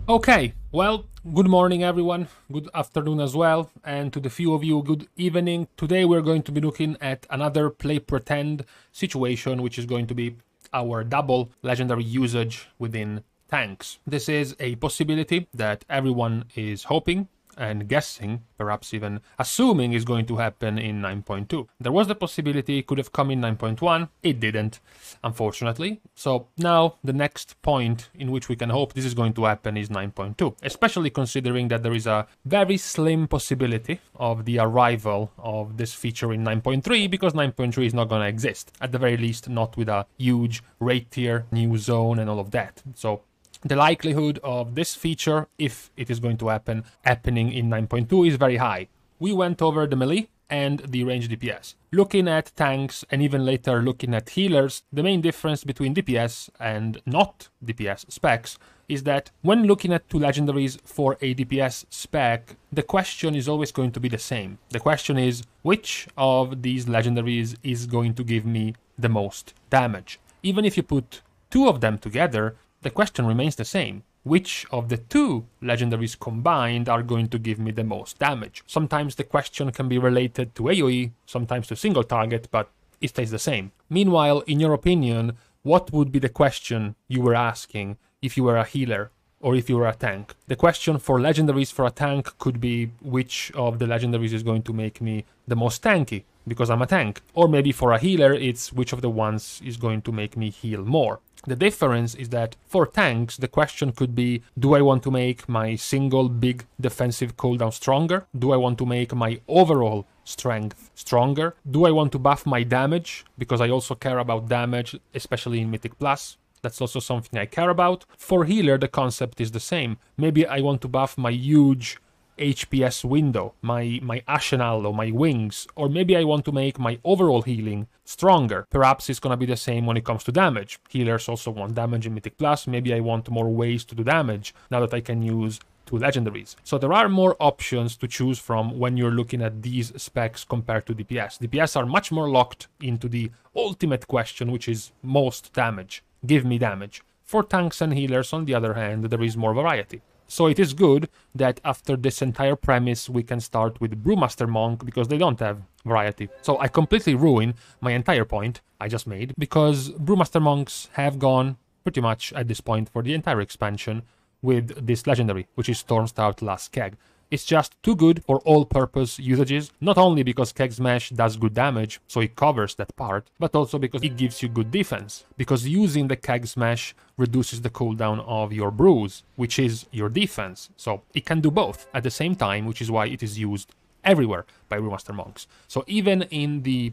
Okay, well, good morning everyone, good afternoon as well, and to the few of you, good evening. Today we're going to be looking at another play pretend situation, which is going to be our double legendary usage within tanks. This is a possibility that everyone is hoping and guessing, perhaps even assuming is going to happen in 9.2. There was the possibility it could have come in 9.1, it didn't, unfortunately. So now the next point in which we can hope this is going to happen is 9.2, especially considering that there is a very slim possibility of the arrival of this feature in 9.3, because 9.3 is not going to exist, at the very least not with a huge rate tier, new zone and all of that. So the likelihood of this feature, if it is going to happen, happening in 9.2 is very high. We went over the melee and the range DPS. Looking at tanks and even later looking at healers, the main difference between DPS and not DPS specs is that when looking at two legendaries for a DPS spec, the question is always going to be the same. The question is, which of these legendaries is going to give me the most damage? Even if you put two of them together, the question remains the same. Which of the two legendaries combined are going to give me the most damage? Sometimes the question can be related to AoE, sometimes to single target, but it stays the same. Meanwhile, in your opinion, what would be the question you were asking if you were a healer or if you were a tank? The question for legendaries for a tank could be which of the legendaries is going to make me the most tanky, because I'm a tank. Or maybe for a healer, it's which of the ones is going to make me heal more. The difference is that for tanks, the question could be, do I want to make my single big defensive cooldown stronger? Do I want to make my overall strength stronger? Do I want to buff my damage? Because I also care about damage, especially in Mythic Plus. That's also something I care about. For healer, the concept is the same. Maybe I want to buff my huge HPS window, my arsenal or my wings, or maybe I want to make my overall healing stronger. Perhaps it's gonna be the same when it comes to damage. Healers also want damage in Mythic Plus. Maybe I want more ways to do damage now that I can use two legendaries. So there are more options to choose from when you're looking at these specs compared to DPS. DPS are much more locked into the ultimate question, which is most damage. Give me damage. For tanks and healers, on the other hand, there is more variety. So it is good that after this entire premise we can start with Brewmaster Monk, because they don't have variety. So I completely ruin my entire point I just made, because Brewmaster Monks have gone pretty much at this point for the entire expansion with this legendary, which is Stormstout Last Keg. It's just too good for all-purpose usages, not only because Keg Smash does good damage, so it covers that part, but also because it gives you good defense. Because using the Keg Smash reduces the cooldown of your brews, which is your defense. So it can do both at the same time, which is why it is used everywhere by Brewmaster Monks. So even in the,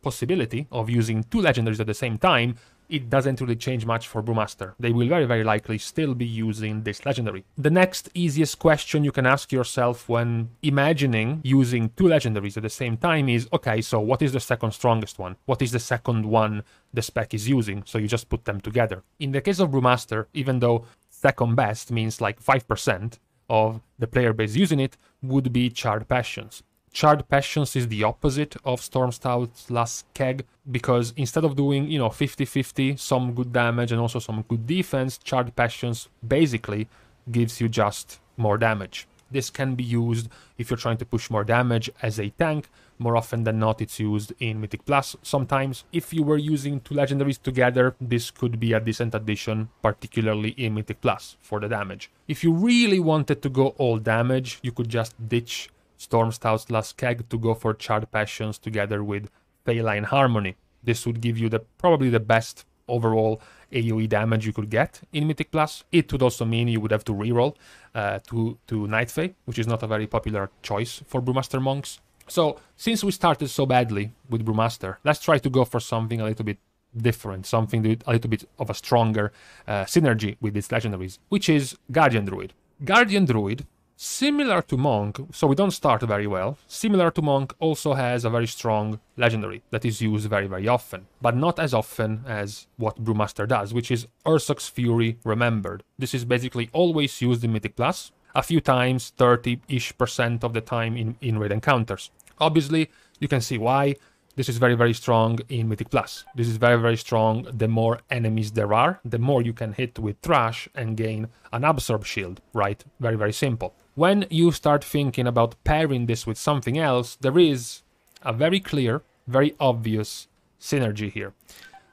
possibility of using two legendaries at the same time, it doesn't really change much for Brewmaster. They will very likely still be using this legendary. The next easiest question you can ask yourself when imagining using two legendaries at the same time is, okay, so what is the second strongest one? What is the second one the spec is using? So you just put them together. In the case of Brewmaster, even though second best means like 5% of the player base using it, would be Charred Passions. Charred Passions is the opposite of Stormstout's Last Keg, because instead of doing, 50-50, some good damage and also some good defense, Charred Passions basically gives you just more damage. This can be used if you're trying to push more damage as a tank. More often than not, it's used in Mythic Plus sometimes. If you were using two legendaries together, this could be a decent addition, particularly in Mythic Plus, for the damage. If you really wanted to go all damage, you could just ditch Stormstout's Last Keg to go for Charred Passions together with Feline Harmony. This would give you probably the best overall AoE damage you could get in Mythic Plus. It would also mean you would have to reroll to Night Fae, which is not a very popular choice for Brewmaster Monks. So since we started so badly with Brewmaster, let's try to go for something a little bit different, something with a little bit of a stronger synergy with its legendaries, which is Guardian Druid. Guardian Druid, similar to Monk, so we don't start very well, similar to Monk, also has a very strong legendary that is used very often, but not as often as what Brewmaster does, which is Ursoc's Fury Remembered. This is basically always used in Mythic Plus, a few times, 30-ish% of the time in raid encounters. Obviously, you can see why. This is very, very strong in Mythic Plus. This is very, very strong. The more enemies there are, the more you can hit with Trash and gain an Absorb Shield, right? Very, very simple. When you start thinking about pairing this with something else, there is a very clear, very obvious synergy here.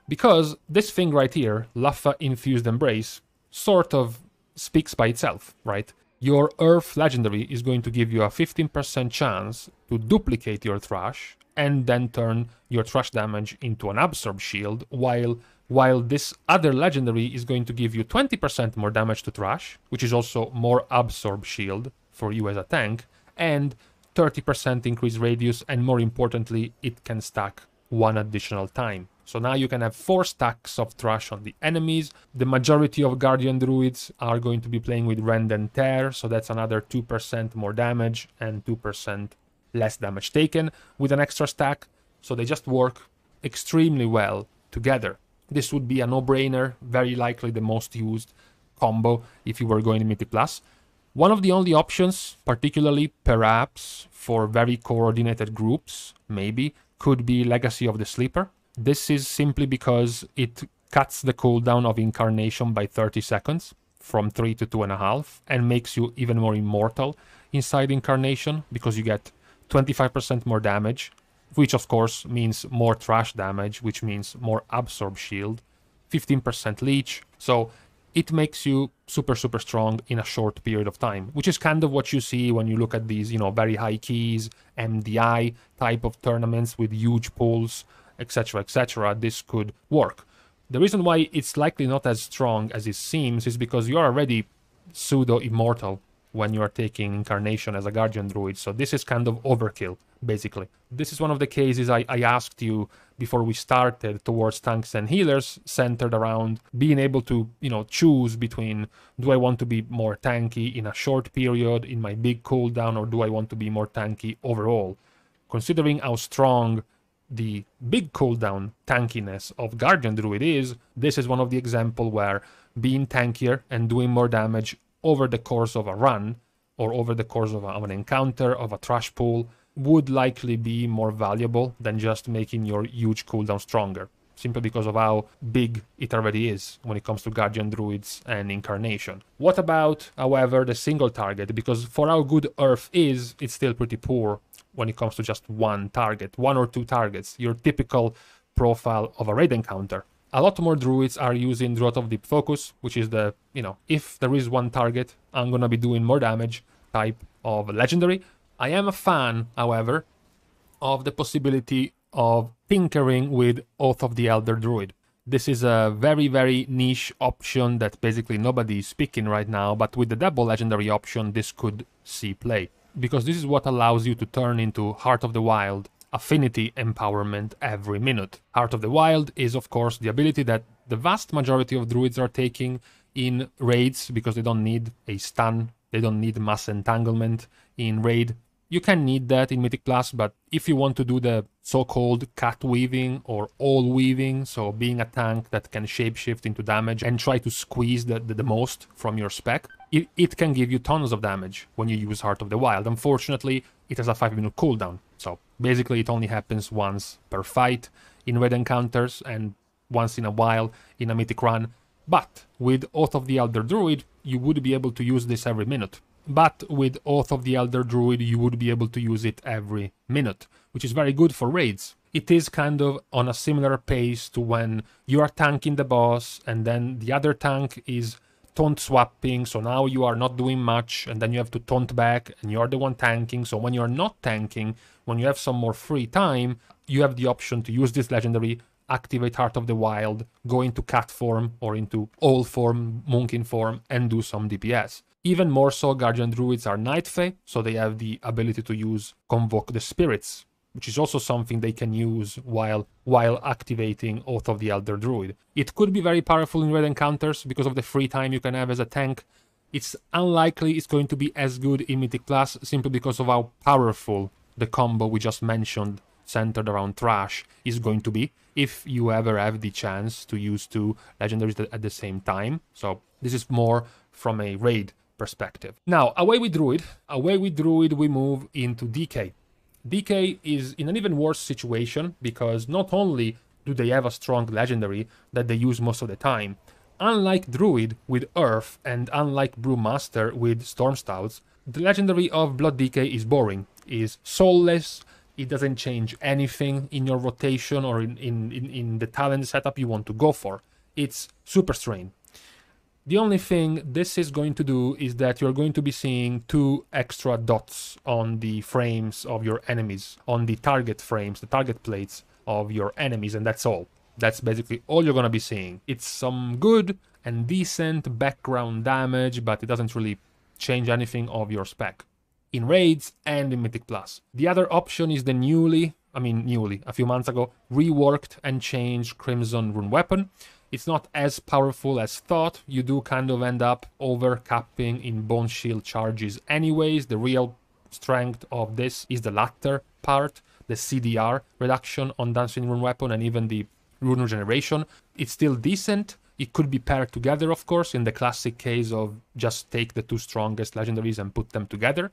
Because this thing right here, Laffa Infused Embrace, sort of speaks by itself, right? Your Earth Legendary is going to give you a 15% chance to duplicate your Trash and then turn your Trash damage into an Absorb Shield, while this other Legendary is going to give you 20% more damage to Trash, which is also more Absorb Shield for you as a tank, and 30% increased radius, and more importantly, it can stack one additional time. So now you can have 4 stacks of Trash on the enemies. The majority of Guardian Druids are going to be playing with Rend and Tear, so that's another 2% more damage and 2% less damage taken with an extra stack. So they just work extremely well together. This would be a no-brainer, very likely the most used combo if you were going to Mythic Plus. One of the only options, particularly perhaps for very coordinated groups, maybe, could be Legacy of the Sleeper. This is simply because it cuts the cooldown of Incarnation by 30 seconds, from 3 to 2.5, and makes you even more immortal inside Incarnation, because you get 25% more damage, which of course means more Trash damage, which means more Absorb Shield, 15% leech, so it makes you super, super strong in a short period of time, which is kind of what you see when you look at these, very high keys, MDI type of tournaments with huge pools, etc., etc. This could work. The reason why it's likely not as strong as it seems is because you're already pseudo-immortal when you are taking Incarnation as a Guardian Druid, so this is kind of overkill, basically. This is one of the cases I asked you before we started towards tanks and healers, centered around being able to, choose between, do I want to be more tanky in a short period, in my big cooldown, or do I want to be more tanky overall? Considering how strong the big cooldown tankiness of Guardian Druid is, this is one of the examples where being tankier and doing more damage over the course of a run, or over the course of an encounter, of a trash pool, would likely be more valuable than just making your huge cooldown stronger, simply because of how big it already is when it comes to Guardian Druids and Incarnation. What about, however, the single target? Because for how good Earth is, it's still pretty poor when it comes to just one target, 1 or 2 targets, your typical profile of a raid encounter. A lot more Druids are using Drought of Deep Focus, which is the, if there is one target, I'm gonna be doing more damage type of legendary. I am a fan, however, of the possibility of tinkering with Oath of the Elder Druid. This is a very, very niche option that basically nobody is speaking right now, but with the double legendary option, this could see play. Because this is what allows you to turn into Heart of the Wild affinity empowerment every minute. Heart of the Wild is, of course, the ability that the vast majority of druids are taking in raids because they don't need a stun, they don't need mass entanglement in raid. You can need that in Mythic Plus, but if you want to do the so-called cat weaving or all weaving, so being a tank that can shapeshift into damage and try to squeeze the most from your spec, it can give you tons of damage when you use Heart of the Wild. Unfortunately, it has a 5-minute cooldown, so basically it only happens once per fight in raid encounters and once in a while in a Mythic run. But with Oath of the Elder Druid, you would be able to use this every minute. But with Oath of the Elder Druid, you would be able to use it every minute, which is very good for raids. It is kind of on a similar pace to when you are tanking the boss and then the other tank is taunt swapping, so now you are not doing much and then you have to taunt back and you are the one tanking. So when you are not tanking, when you have some more free time, you have the option to use this legendary, activate Heart of the Wild, go into cat form or into owl form, moonkin form, and do some DPS. Even more so, Guardian Druids are Night Fae, so they have the ability to use Convoke the Spirits, which is also something they can use while activating Oath of the Elder Druid. It could be very powerful in raid encounters because of the free time you can have as a tank. It's unlikely it's going to be as good in Mythic Plus simply because of how powerful the combo we just mentioned, centered around Trash, is going to be if you ever have the chance to use 2 legendaries at the same time. So this is more from a raid perspective. Now, away with Druid we move into DK. DK is in an even worse situation because not only do they have a strong legendary that they use most of the time, unlike Druid with Earth and unlike Brewmaster with Stormstouts, the legendary of Blood DK is boring, is soulless, it doesn't change anything in your rotation or in the talent setup you want to go for. It's super strain. The only thing this is going to do is that you're going to be seeing 2 extra dots on the frames of your enemies, on the target frames, the target plates of your enemies, and that's all. That's basically all you're going to be seeing. It's some good and decent background damage, but it doesn't really change anything of your spec in raids and in Mythic Plus. The other option is the a few months ago, reworked and changed Crimson Rune Weapon. It's not as powerful as thought. You do kind of end up over-capping in Bone Shield charges anyways. The real strength of this is the latter part, the CDR reduction on Dancing Rune Weapon and even the Rune Regeneration. It's still decent. It could be paired together, of course, in the classic case of just take the 2 strongest legendaries and put them together.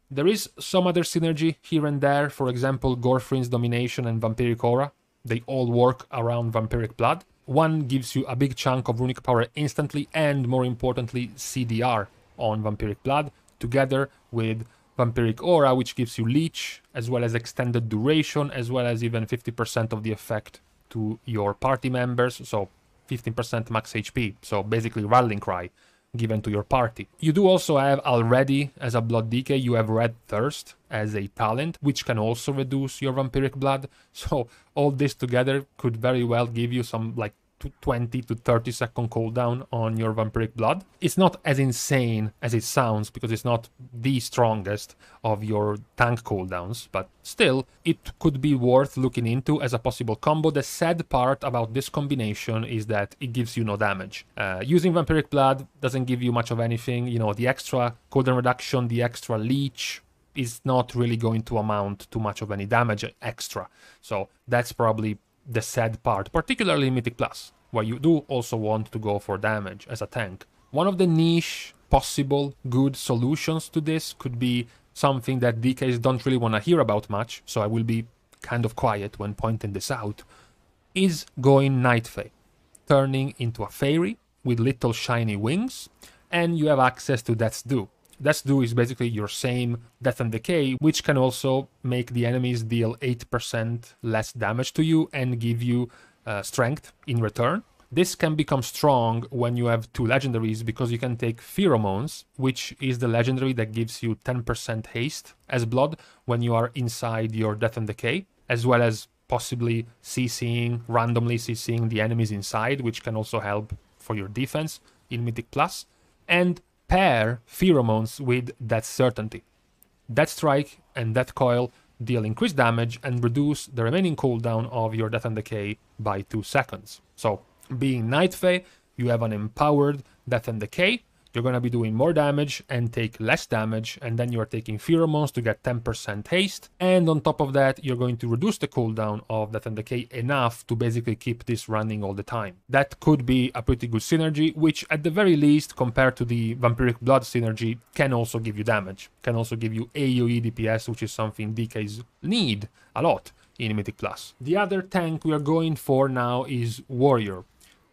There is some other synergy here and there, for example, Gorfrin's Domination and Vampiric Aura. They all work around Vampiric Blood. One gives you a big chunk of runic power instantly and, more importantly, CDR on Vampiric Blood, together with Vampiric Aura, which gives you Leech, as well as extended duration, as well as even 50% of the effect to your party members, so 15% max HP, so basically Rallying Cry given to your party. You do also have already, as a Blood DK, you have Red Thirst as a talent, which can also reduce your Vampiric Blood, so all this together could very well give you some like 20 to 30 second cooldown on your Vampiric Blood. It's not as insane as it sounds because it's not the strongest of your tank cooldowns, but still, it could be worth looking into as a possible combo. The sad part about this combination is that it gives you no damage. Using Vampiric Blood doesn't give you much of anything. You know, the extra cooldown reduction, the extra leech is not really going to amount to much of any damage extra. So that's probably the sad part, particularly in Mythic Plus, where you do also want to go for damage as a tank. One of the niche possible good solutions to this could be something that DKs don't really want to hear about much, so I will be kind of quiet when pointing this out, is going Night Fae, turning into a fairy with little shiny wings, and you have access to Death's Due. Death's Due is basically your same Death and Decay, which can also make the enemies deal 8% less damage to you and give you strength in return. This can become strong when you have 2 legendaries because you can take Pheromones, which is the legendary that gives you 10% haste as blood when you are inside your Death and Decay, as well as possibly randomly CCing the enemies inside, which can also help for your defense in Mythic Plus, and pair Pheromones with Death Certainty. Death Strike and Death Coil deal increased damage and reduce the remaining cooldown of your Death and Decay by 2 seconds. So, being Night Fae, you have an empowered Death and Decay, you're going to be doing more damage and take less damage, and then you are taking Pheromones to get 10% haste, and on top of that, you're going to reduce the cooldown of Death and Decay enough to basically keep this running all the time. That could be a pretty good synergy, which at the very least, compared to the Vampiric Blood synergy, can also give you damage, can also give you AoE DPS, which is something DKs need a lot in Mythic Plus. The other tank we are going for now is Warrior.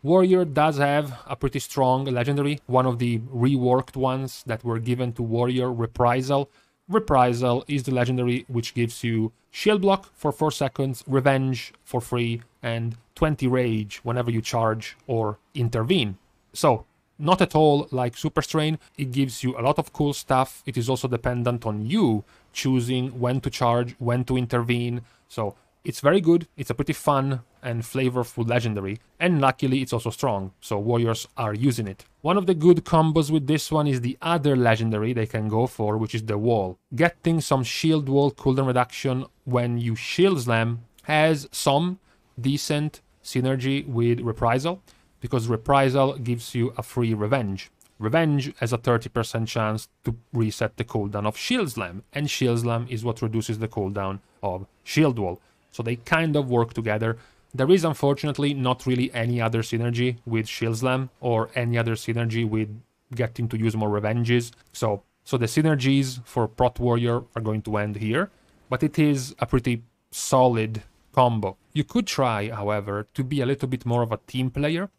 Warrior does have a pretty strong legendary, one of the reworked ones that were given to Warrior, Reprisal. Reprisal is the legendary which gives you shield block for 4 seconds, revenge for free, and 20 rage whenever you charge or intervene. So, not at all like Super Strain, it gives you a lot of cool stuff. It is also dependent on you choosing when to charge, when to intervene, so it's very good, it's a pretty fun and flavorful legendary, and luckily it's also strong, so warriors are using it. One of the good combos with this one is the other legendary they can go for, which is the Wall. Getting some shield wall cooldown reduction when you shield slam has some decent synergy with Reprisal, because Reprisal gives you a free revenge. Revenge has a 30% chance to reset the cooldown of Shield Slam, and Shield Slam is what reduces the cooldown of Shield Wall. So they kind of work together. There is unfortunately not really any other synergy with Shield Slam or any other synergy with getting to use more revenges. So the synergies for Prot Warrior are going to end here. but it is a pretty solid combo. You could try, however, to be a little bit more of a team player.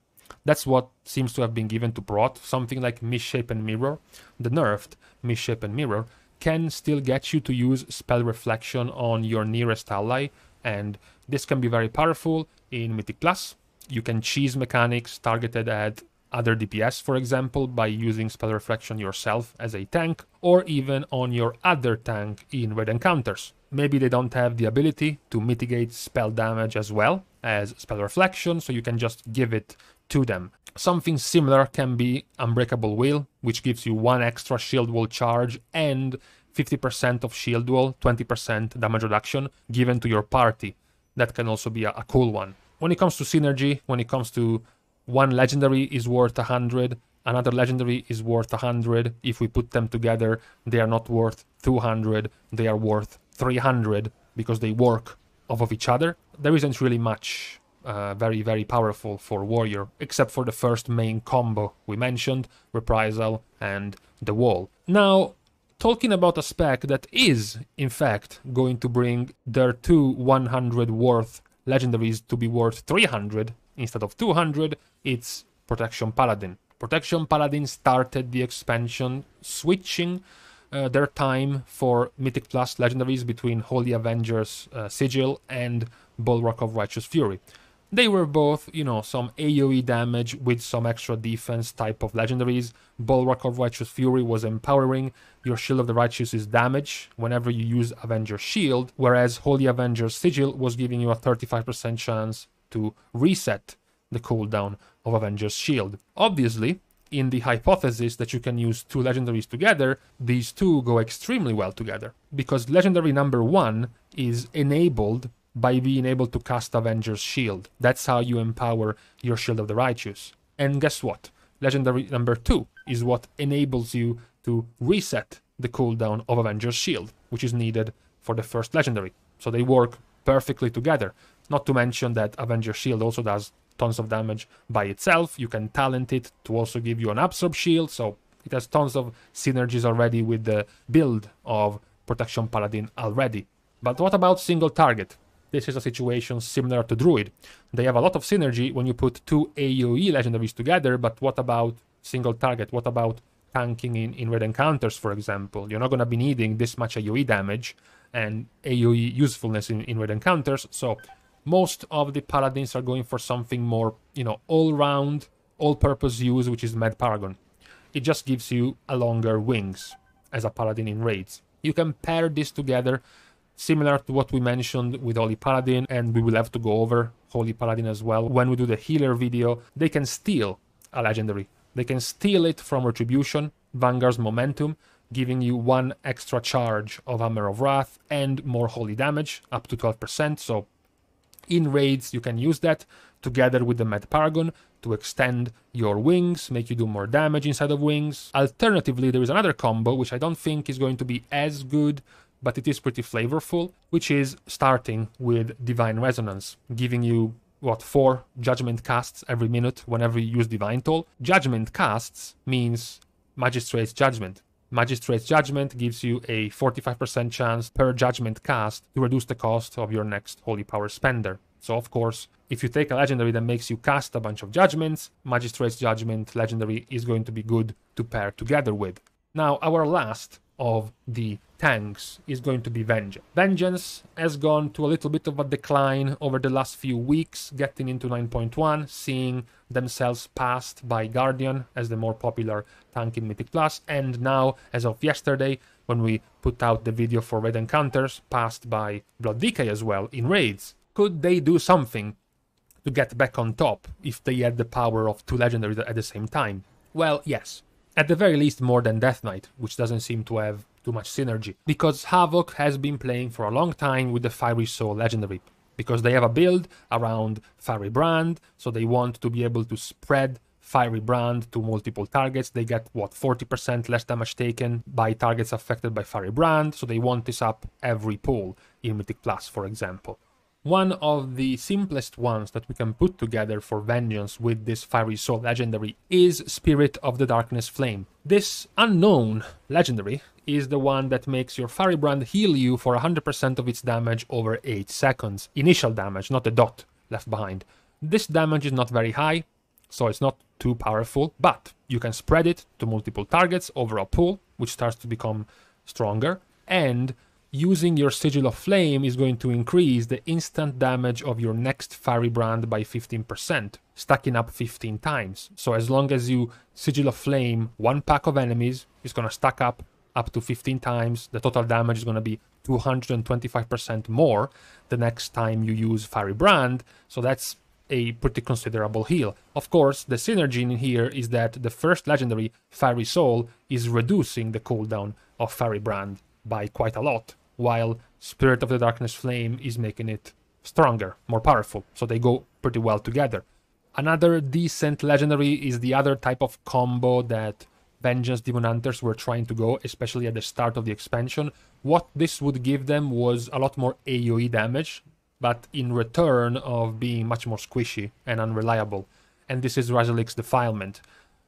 That's what seems to have been given to Prot. Something like Misshape and Mirror, the nerfed Misshape and Mirror, can still get you to use Spell Reflection on your nearest ally, and this can be very powerful in Mythic Plus. You can cheese mechanics targeted at other DPS, for example, by using Spell Reflection yourself as a tank, or even on your other tank in Raid Encounters. Maybe they don't have the ability to mitigate spell damage as well as Spell Reflection, so you can just give it to them. Something similar can be Unbreakable Will, which gives you 1 extra shield wall charge and 50% of shield wall, 20% damage reduction given to your party. That can also be a cool one. When it comes to synergy, when it comes to one legendary is worth 100, another legendary is worth 100. If we put them together, they are not worth 200, they are worth 300 because they work off of each other. There isn't really much very, very powerful for Warrior, except for the first main combo we mentioned, Reprisal and the Wall. Now, talking about a spec that is, in fact, going to bring their 2 100 worth legendaries to be worth 300 instead of 200, it's Protection Paladin. Protection Paladin started the expansion switching their time for Mythic Plus legendaries between Holy Avengers Sigil and Bulwark of Righteous Fury. They were both, you know, some AoE damage with some extra defense type of legendaries. Bulwark of Righteous Fury was empowering. Your Shield of the Righteous is damage whenever you use Avenger's Shield, whereas Holy Avenger's Sigil was giving you a 35% chance to reset the cooldown of Avenger's Shield. Obviously, in the hypothesis that you can use 2 legendaries together, these two go extremely well together, because legendary number 1 is enabled by being able to cast Avenger's Shield. That's how you empower your Shield of the Righteous. And guess what? Legendary number 2 is what enables you to reset the cooldown of Avenger's Shield, which is needed for the first legendary. So they work perfectly together. Not to mention that Avenger's Shield also does tons of damage by itself. You can talent it to also give you an Absorb Shield, so it has tons of synergies already with the build of Protection Paladin already. But what about single target? This is a situation similar to Druid. They have a lot of synergy when you put 2 AoE legendaries together, but what about single target? What about tanking in Raid Encounters, for example? You're not going to be needing this much AoE damage and AoE usefulness in Raid Encounters, so most of the Paladins are going for something more, you know, all-round, all-purpose use, which is Med Paragon. It just gives you a longer wings as a Paladin in raids. You can pair this together, similar to what we mentioned with Holy Paladin, and we will have to go over Holy Paladin as well. When we do the healer video, they can steal a legendary. They can steal it from Retribution, Vanguard's Momentum, giving you 1 extra charge of Hammer of Wrath and more holy damage, up to 12%, so in raids, you can use that together with the Med Paragon to extend your wings, make you do more damage inside of wings. Alternatively, there is another combo, which I don't think is going to be as good, but it is pretty flavorful, which is starting with Divine Resonance, giving you, 4 Judgment casts every minute whenever you use Divine Toll. Judgment casts means Magistrate's Judgment. Magistrate's Judgment gives you a 45% chance per Judgment cast to reduce the cost of your next Holy Power spender. So of course, if you take a legendary that makes you cast a bunch of Judgments, Magistrate's Judgment legendary is going to be good to pair together with. Now, our last of the tanks is going to be Vengeance. Vengeance has gone to a little bit of a decline over the last few weeks, getting into 9.1, seeing themselves passed by Guardian as the more popular tank in Mythic Plus, and now, as of yesterday, when we put out the video for Raid Encounters, passed by Blood Decay as well in raids. Could they do something to get back on top if they had the power of 2 legendaries at the same time? Well, yes. At the very least, more than Death Knight, which doesn't seem to have too much synergy. Because Havoc has been playing for a long time with the Fiery Soul legendary. Because they have a build around Fiery Brand, so they want to be able to spread Fiery Brand to multiple targets. They get, 40% less damage taken by targets affected by Fiery Brand, so they want this up every pool in Mythic Plus, for example. One of the simplest ones that we can put together for Vengeance with this Fiery Soul legendary is Spirit of the Darkness Flame. This unknown legendary is the one that makes your Firebrand heal you for 100% of its damage over 8 seconds. Initial damage, not the dot left behind. This damage is not very high, so it's not too powerful, but you can spread it to multiple targets over a pool, which starts to become stronger, and using your Sigil of Flame is going to increase the instant damage of your next Firebrand by 15%, stacking up 15 times. So as long as you Sigil of Flame one pack of enemies, it's going to stack up to 15 times. The total damage is going to be 225% more the next time you use Firebrand, so that's a pretty considerable heal. Of course, the synergy in here is that the first legendary, Fiery Soul, is reducing the cooldown of Firebrand by quite a lot, while Spirit of the Darkness Flame is making it stronger, more powerful, so they go pretty well together. Another decent legendary is the other type of combo that Vengeance Demon Hunters were trying to go, especially at the start of the expansion. What this would give them was a lot more AoE damage, but in return of being much more squishy and unreliable, and this is Razalik's Defilement.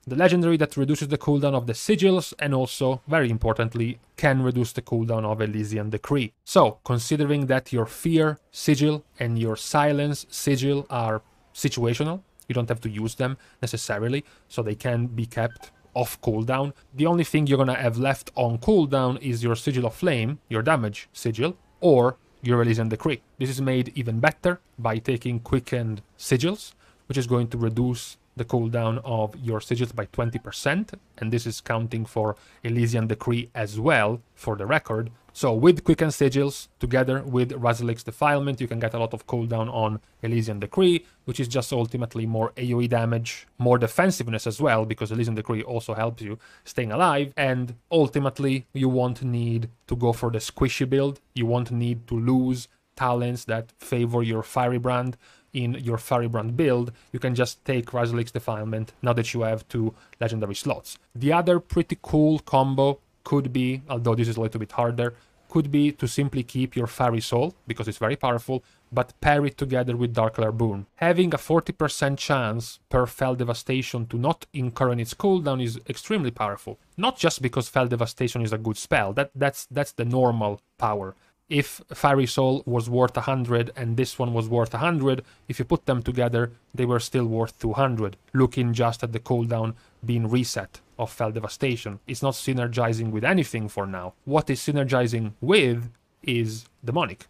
The legendary that reduces the cooldown of the sigils, and also, very importantly, can reduce the cooldown of Elysian Decree. So, considering that your Fear sigil and your Silence sigil are situational, you don't have to use them necessarily, so they can be kept off cooldown. The only thing you're gonna have left on cooldown is your Sigil of Flame, your damage sigil, or your Elysian Decree. This is made even better by taking Quickened Sigils, which is going to reduce the cooldown of your sigils by 20%, and this is counting for Elysian Decree as well, for the record. So with Quickened Sigils, together with Razalik's Defilement, you can get a lot of cooldown on Elysian Decree, which is just ultimately more AoE damage, more defensiveness as well, because Elysian Decree also helps you staying alive, and ultimately you won't need to go for the squishy build, you won't need to lose talents that favor your Firebrand in your Firebrand build. You can just take Razalik's Defilement now that you have 2 legendary slots. The other pretty cool combo could be, although this is a little bit harder, could be to simply keep your Fiery Soul, because it's very powerful, but pair it together with Darkler Boon. Having a 40% chance per Fell Devastation to not incur on its cooldown is extremely powerful. Not just because Fell Devastation is a good spell, that's the normal power. If Fiery Soul was worth 100 and this one was worth 100, if you put them together, they were still worth 200, looking just at the cooldown being reset of Fell Devastation. It's not synergizing with anything for now. What is synergizing with is Demonic,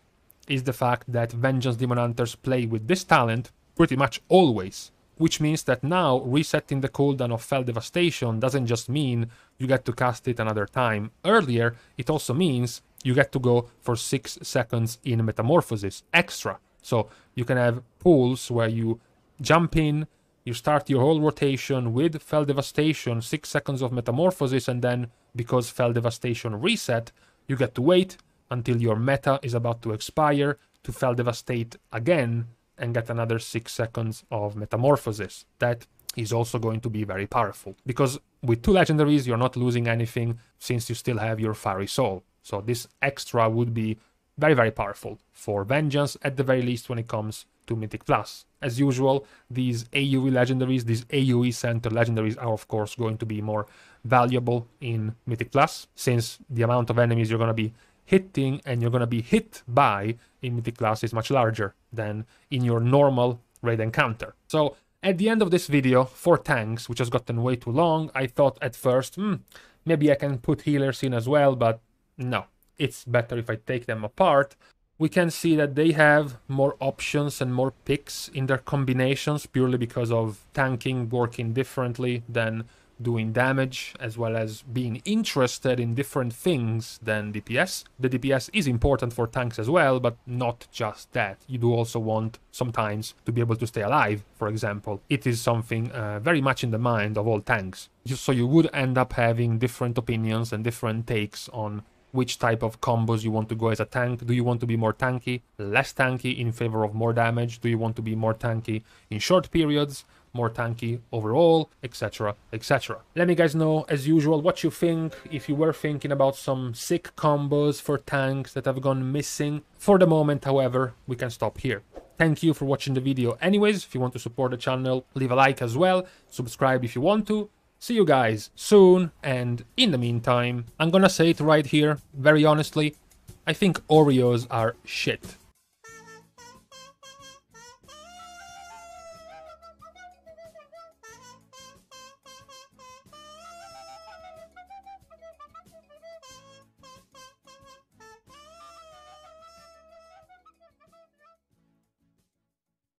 is the fact that Vengeance Demon Hunters play with this talent pretty much always, which means that now resetting the cooldown of Fell Devastation doesn't just mean you get to cast it another time earlier, it also means you get to go for 6 seconds in Metamorphosis extra. So you can have pools where you jump in, you start your whole rotation with Fell Devastation, 6 seconds of Metamorphosis, and then because Fell Devastation reset, you get to wait until your meta is about to expire to Fell Devastate again and get another 6 seconds of Metamorphosis. That is also going to be very powerful, because with 2 legendaries you're not losing anything since you still have your Fiery Soul. So this extra would be very, very powerful for Vengeance, at the very least when it comes to Mythic Plus. As usual, these AoE legendaries, these AoE center legendaries are of course going to be more valuable in Mythic Plus, since the amount of enemies you're going to be hitting and you're going to be hit by in Mythic Plus is much larger than in your normal raid encounter. So at the end of this video, for tanks, which has gotten way too long, I thought at first, maybe I can put healers in as well, but no, it's better if I take them apart. We can see that they have more options and more picks in their combinations, purely because of tanking working differently than doing damage, as well as being interested in different things than DPS. The DPS is important for tanks as well, but not just that. You do also want sometimes to be able to stay alive, for example. It is something very much in the mind of all tanks. So you would end up having different opinions and different takes on which type of combos you want to go as a tank. Do you want to be more tanky, less tanky in favor of more damage? Do you want to be more tanky in short periods, more tanky overall, etc, etc. Let me guys know, as usual, what you think, if you were thinking about some sick combos for tanks that have gone missing. For the moment, however, we can stop here. Thank you for watching the video anyways. If you want to support the channel, leave a like as well, subscribe if you want to, See you guys soon, and in the meantime, I'm gonna say it right here, very honestly, I think Oreos are shit.